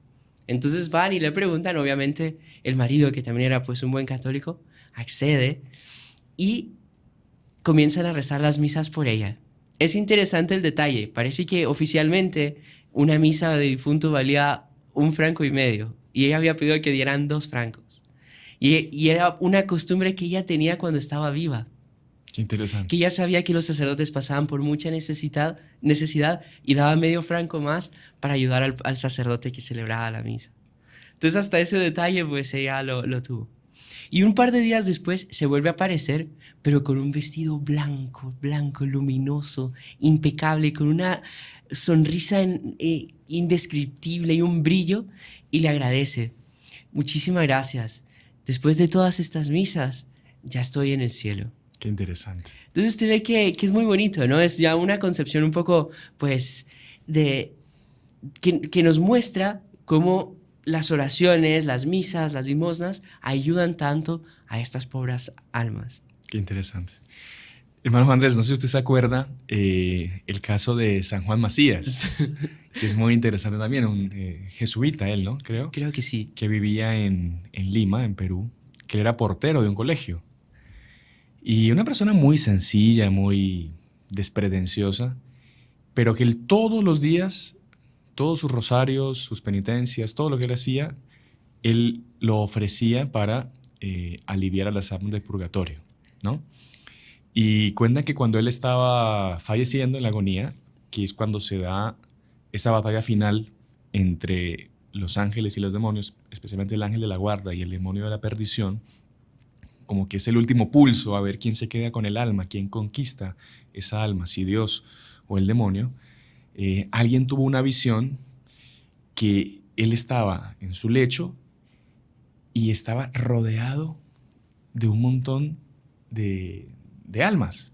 Entonces van y le preguntan, obviamente el marido, que también era pues un buen católico, accede y comienzan a rezar las misas por ella. Es interesante el detalle, parece que oficialmente una misa de difunto valía 1,5 francos y ella había pedido que dieran 2 francos. Y era una costumbre que ella tenía cuando estaba viva, Qué interesante. que ella sabía que los sacerdotes pasaban por mucha necesidad y daba medio franco más para ayudar al sacerdote que celebraba la misa. Entonces hasta ese detalle pues ella lo tuvo. Y un par de días después se vuelve a aparecer, pero con un vestido blanco, blanco, luminoso, impecable, con una sonrisa indescriptible y un brillo, y le agradece. Muchísimas gracias. Después de todas estas misas, ya estoy en el cielo. Qué interesante. Entonces usted ve que es muy bonito, ¿no? Es ya una concepción un poco, pues, que nos muestra cómo las oraciones, las misas, las limosnas ayudan tanto a estas pobres almas. Qué interesante. Hermano Juan Andrés, no sé si usted se acuerda el caso de San Juan Macías, que es muy interesante también, un jesuita él, ¿no? Creo que sí. Que vivía en Lima, en Perú, que era portero de un colegio. Y una persona muy sencilla, muy despretenciosa, pero que él todos los días, todos sus rosarios, sus penitencias, todo lo que él hacía, él lo ofrecía para aliviar a las almas del purgatorio, ¿no? Y cuentan que cuando él estaba falleciendo en la agonía, que es cuando se da esa batalla final entre los ángeles y los demonios, especialmente el ángel de la guarda y el demonio de la perdición, como que es el último pulso a ver quién se queda con el alma, quién conquista esa alma, si Dios o el demonio. Alguien tuvo una visión que él estaba en su lecho y estaba rodeado de un montón de almas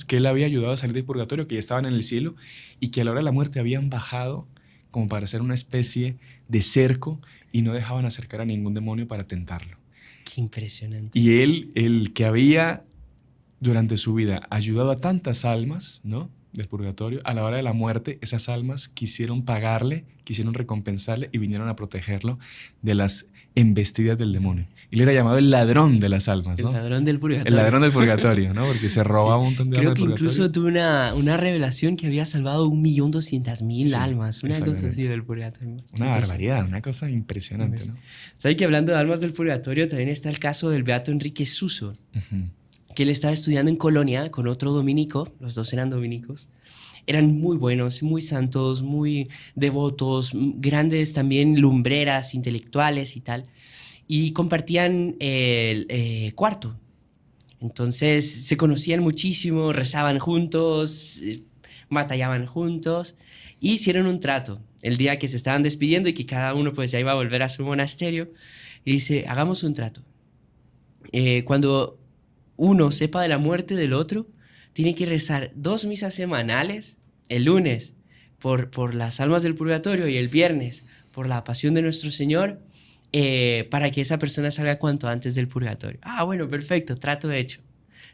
que él había ayudado a salir del purgatorio, que ya estaban en el cielo y que a la hora de la muerte habían bajado como para hacer una especie de cerco y no dejaban acercar a ningún demonio para tentarlo. Qué impresionante. Y él, el que había durante su vida ayudado a tantas almas, ¿no?, del purgatorio, a la hora de la muerte, esas almas quisieron pagarle, quisieron recompensarle y vinieron a protegerlo de las embestidas del demonio. Él era llamado el ladrón de las almas, ¿no? El ladrón del purgatorio. El ladrón del purgatorio, ¿no? Porque se roba un montón de Creo almas que del purgatorio. incluso tuvo una revelación que había salvado 1.200.000 almas, una cosa así del purgatorio. Una barbaridad, una cosa impresionante, ¿no? ¿Sabes que hablando de almas del purgatorio también está el caso del beato Enrique Suso? Que él estaba estudiando en Colonia con otro dominico, los dos eran dominicos. Eran muy buenos, muy santos, muy devotos, grandes también lumbreras, intelectuales y tal. Y compartían el cuarto. Entonces se conocían muchísimo, rezaban juntos, batallaban juntos y hicieron un trato. El día que se estaban despidiendo y que cada uno pues ya iba a volver a su monasterio, y dice, hagamos un trato. Cuando uno sepa de la muerte del otro, tiene que rezar 2 misas semanales, el lunes por las almas del purgatorio y el viernes por la pasión de nuestro Señor, para que esa persona salga cuanto antes del purgatorio. Ah, bueno, perfecto, trato hecho.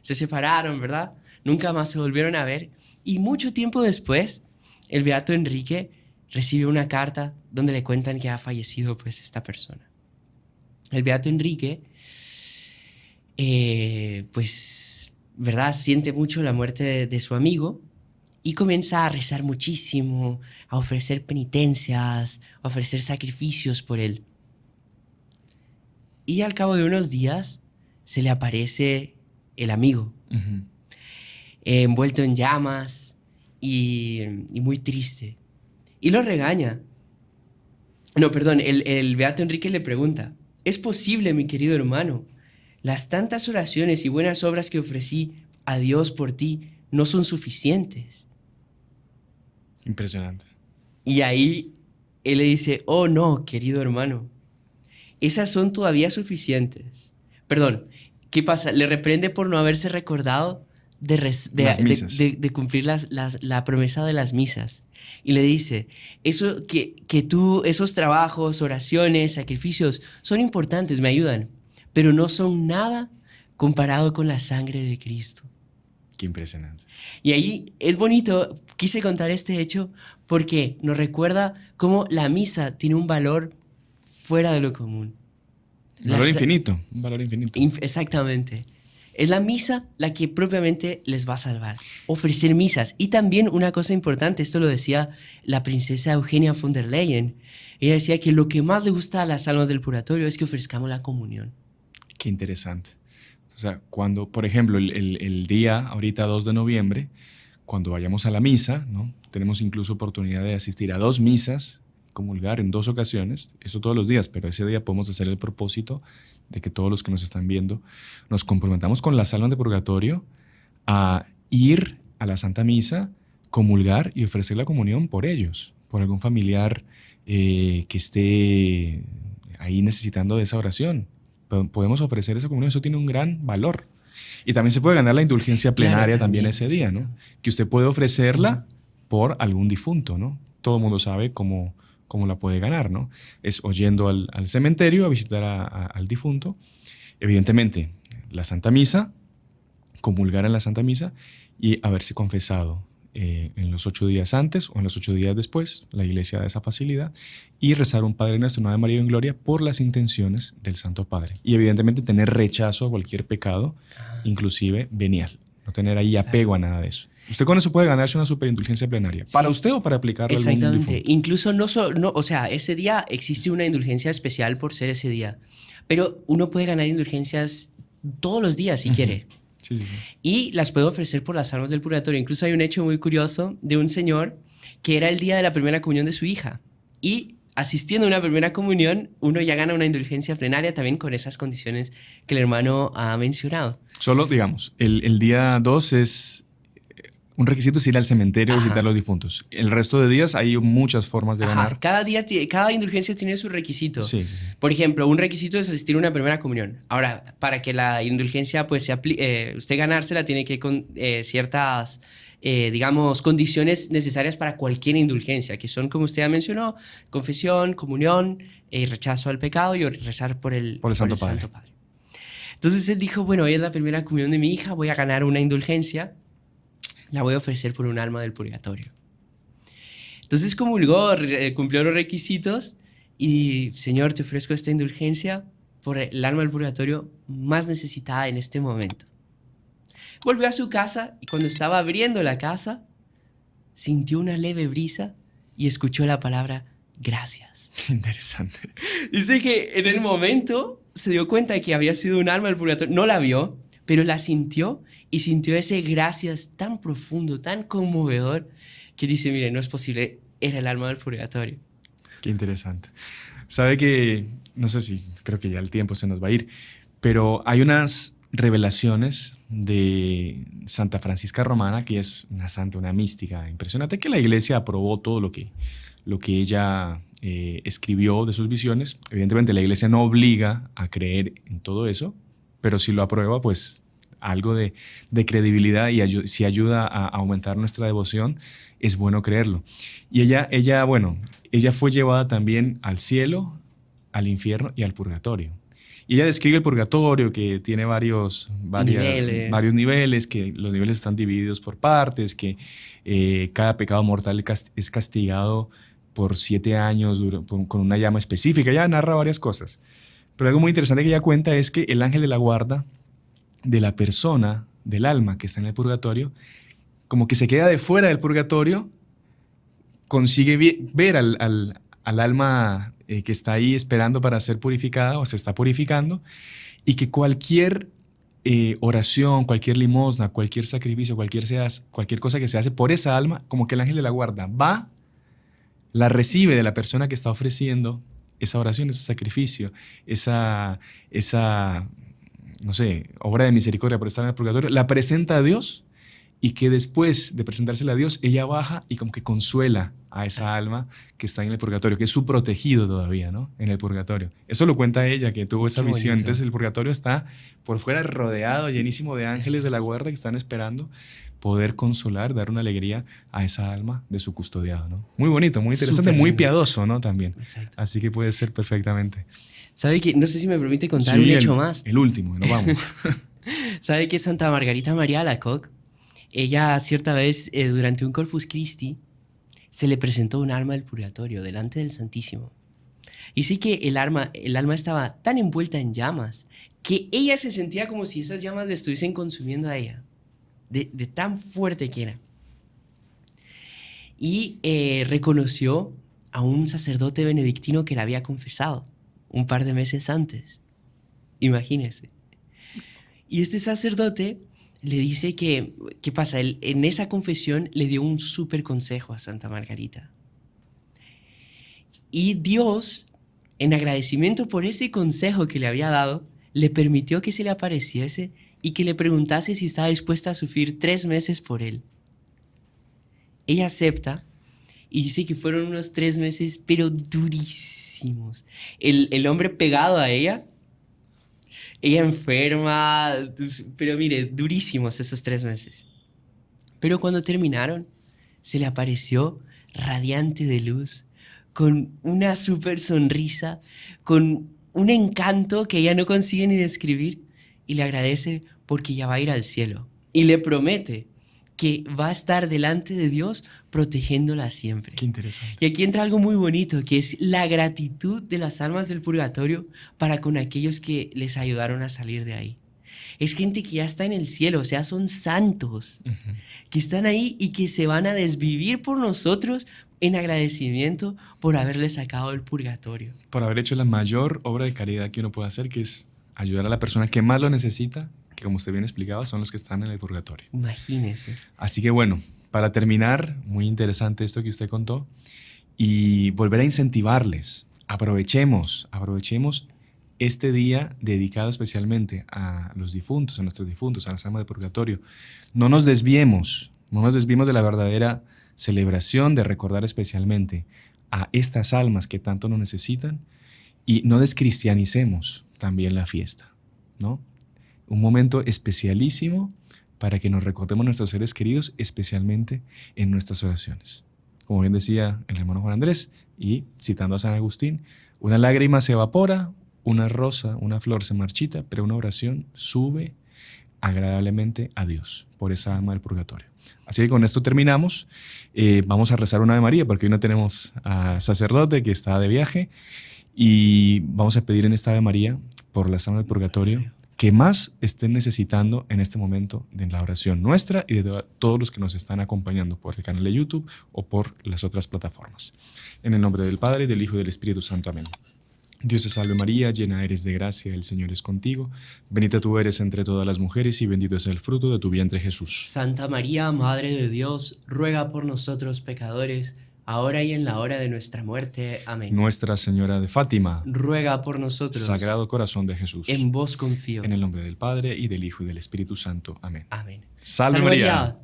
Se separaron, ¿verdad? Nunca más se volvieron a ver. Y mucho tiempo después, el beato Enrique recibe una carta donde le cuentan que ha fallecido pues esta persona. El beato Enrique, pues, ¿verdad? Siente mucho la muerte de su amigo y comienza a rezar muchísimo, a ofrecer penitencias, a ofrecer sacrificios por él. Y al cabo de unos días se le aparece el amigo, envuelto en llamas y muy triste. Y lo regaña. No, perdón, el beato Enrique le pregunta, ¿es posible, mi querido hermano? Las tantas oraciones y buenas obras que ofrecí a Dios por ti no son suficientes. Impresionante. Y ahí él le dice, oh no, querido hermano, esas son todavía suficientes, Perdón, ¿qué pasa? Le reprende por no haberse recordado Las misas. de cumplir la promesa de las misas. Y le dice, eso que tú, esos trabajos, oraciones, sacrificios, son importantes, me ayudan, pero no son nada comparado con la sangre de Cristo. Qué impresionante. Y ahí es bonito, quise contar este hecho porque nos recuerda cómo la misa tiene un valor fuera de lo común. Un valor infinito, un valor infinito. Exactamente. Es la misa la que propiamente les va a salvar. Ofrecer misas. Y también una cosa importante, esto lo decía la princesa Eugenia von der Leyen. Ella decía que lo que más le gusta a las almas del purgatorio es que ofrezcamos la comunión. Qué interesante. O sea, cuando, por ejemplo, el día, ahorita 2 de noviembre, cuando vayamos a la misa, ¿no? Tenemos incluso oportunidad de asistir a 2 misas, comulgar en 2 ocasiones, eso todos los días, pero ese día podemos hacer el propósito de que todos los que nos están viendo nos comprometamos con las almas de purgatorio a ir a la Santa Misa, comulgar y ofrecer la comunión por ellos, por algún familiar que esté ahí necesitando de esa oración. Podemos ofrecer esa comunión, eso tiene un gran valor. Y también se puede ganar la indulgencia plenaria, claro, también ese día, ¿no? Que usted puede ofrecerla por algún difunto, ¿no? Todo el mundo sabe cómo la puede ganar, ¿no? Es oyendo al cementerio a visitar al difunto. Evidentemente, la Santa Misa, comulgar en la Santa Misa y haberse confesado en los 8 días antes o en los 8 días después. La Iglesia da esa facilidad. Y rezar un Padre Nuestro, una Ave María en Gloria por las intenciones del Santo Padre. Y evidentemente tener rechazo a cualquier pecado, inclusive venial. No tener ahí apego a nada de eso. Usted con eso puede ganarse una superindulgencia plenaria. ¿Para usted o para aplicarla a algún difunto? Exactamente. Incluso o sea, ese día existe una indulgencia especial por ser ese día. Pero uno puede ganar indulgencias todos los días si quiere. Sí, sí, sí. Y las puede ofrecer por las almas del purgatorio. Incluso hay un hecho muy curioso de un señor que era el día de la primera comunión de su hija. Y asistiendo a una primera comunión, uno ya gana una indulgencia plenaria también con esas condiciones que el hermano ha mencionado. Solo, digamos, el día 2 es un requisito es ir al cementerio a visitar a los difuntos. El resto de días hay muchas formas de ganar. Cada indulgencia tiene su requisito. Sí, sí, sí. Por ejemplo, un requisito es asistir a una primera comunión. Ahora, para que la indulgencia pues, usted ganársela, tiene que con ciertas, digamos, condiciones necesarias para cualquier indulgencia, que son, como usted ya mencionó, confesión, comunión, rechazo al pecado y rezar por el Santo Padre. Entonces él dijo, bueno, hoy es la primera comunión de mi hija, voy a ganar una indulgencia. La voy a ofrecer por un alma del purgatorio. Entonces comulgó, cumplió los requisitos y, Señor, te ofrezco esta indulgencia por el alma del purgatorio más necesitada en este momento. Volvió a su casa y cuando estaba abriendo la casa, sintió una leve brisa y escuchó la palabra gracias. Interesante. Dice que en el momento se dio cuenta de que había sido un alma del purgatorio. No la vio, pero la sintió. Y sintió ese gracias tan profundo, tan conmovedor, que dice, mire, no es posible, era el alma del purgatorio. Qué interesante. Sabe que, no sé si, creo que ya el tiempo se nos va a ir, pero hay unas revelaciones de Santa Francisca Romana, que es una santa, una mística impresionante, que la Iglesia aprobó todo lo que ella escribió de sus visiones. Evidentemente la Iglesia no obliga a creer en todo eso, pero si lo aprueba, pues algo de credibilidad y si ayuda a aumentar nuestra devoción, es bueno creerlo. Y ella fue llevada también al cielo, al infierno y al purgatorio. Y ella describe el purgatorio, que tiene varios niveles, que los niveles están divididos por partes, que cada pecado mortal es castigado por 7 años con una llama específica. Ella narra varias cosas. Pero algo muy interesante que ella cuenta es que el ángel de la guarda de la persona, del alma que está en el purgatorio, como que se queda de fuera del purgatorio, consigue ver al alma que está ahí esperando para ser purificada o se está purificando, y que cualquier oración, cualquier limosna, cualquier sacrificio, cualquier cosa que se hace por esa alma, como que el ángel de la guarda va, la recibe de la persona que está ofreciendo esa oración, ese sacrificio, esa no sé, obra de misericordia por estar en el purgatorio, la presenta a Dios y que después de presentársela a Dios, ella baja y como que consuela a esa alma que está en el purgatorio, que es su protegido todavía, ¿no? En el purgatorio. Eso lo cuenta ella, que tuvo esa visión. Entonces el purgatorio está por fuera rodeado, llenísimo de ángeles de la guarda que están esperando poder consolar, dar una alegría a esa alma de su custodiado, ¿no? Muy bonito, muy interesante, muy piadoso, ¿no? También. Exacto. Así que puede ser perfectamente. ¿Sabe que? No sé si me permite contar un hecho más. El último, nos vamos. ¿Sabe que Santa Margarita María Alacoque, ella cierta vez durante un Corpus Christi, se le presentó un alma del purgatorio delante del Santísimo? Y sí que el alma estaba tan envuelta en llamas que ella se sentía como si esas llamas le estuviesen consumiendo a ella, de tan fuerte que era. Y reconoció a un sacerdote benedictino que la había confesado un par de meses antes. Imagínese. Y este sacerdote le dice que, ¿qué pasa? Él en esa confesión le dio un súper consejo a Santa Margarita. Y Dios, en agradecimiento por ese consejo que le había dado, le permitió que se le apareciese y que le preguntase si estaba dispuesta a sufrir 3 meses por él. Ella acepta y dice que fueron unos 3 meses, pero durísimos. El hombre pegado a ella enferma, pero mire, durísimos esos 3 meses. Pero cuando terminaron, se le apareció radiante de luz, con una súper sonrisa, con un encanto que ella no consigue ni describir, y le agradece porque ya va a ir al cielo. Y le promete que va a estar delante de Dios protegiéndola siempre. Qué interesante. Y aquí entra algo muy bonito, que es la gratitud de las almas del purgatorio para con aquellos que les ayudaron a salir de ahí. Es gente que ya está en el cielo, o sea, son santos, que están ahí y que se van a desvivir por nosotros en agradecimiento por haberle sacado del purgatorio. Por haber hecho la mayor obra de caridad que uno puede hacer, que es ayudar a la persona que más lo necesita, que como usted bien explicaba, son los que están en el purgatorio. Imagínese. Así que bueno, para terminar, muy interesante esto que usted contó, y volver a incentivarles. Aprovechemos este día dedicado especialmente a los difuntos, a nuestros difuntos, a las almas del purgatorio. No nos desviemos de la verdadera celebración, de recordar especialmente a estas almas que tanto nos necesitan, y no descristianicemos también la fiesta, ¿no? Un momento especialísimo para que nos recordemos a nuestros seres queridos, especialmente en nuestras oraciones. Como bien decía el hermano Juan Andrés, y citando a San Agustín, una lágrima se evapora, una rosa, una flor se marchita, pero una oración sube agradablemente a Dios por esa alma del purgatorio. Así que con esto terminamos. Vamos a rezar una Ave María, porque hoy no tenemos a sacerdote que está de viaje, y vamos a pedir en esta Ave María por las almas del purgatorio que más estén necesitando en este momento de la oración nuestra y de todos los que nos están acompañando por el canal de YouTube o por las otras plataformas. En el nombre del Padre, del Hijo y del Espíritu Santo. Amén. Dios te salve María, llena eres de gracia, el Señor es contigo. Bendita tú eres entre todas las mujeres y bendito es el fruto de tu vientre Jesús. Santa María, Madre de Dios, ruega por nosotros pecadores, ahora y en la hora de nuestra muerte. Amén. Nuestra Señora de Fátima, ruega por nosotros. Sagrado Corazón de Jesús, en vos confío. En el nombre del Padre, y del Hijo, y del Espíritu Santo. Amén. Amén. Salve María.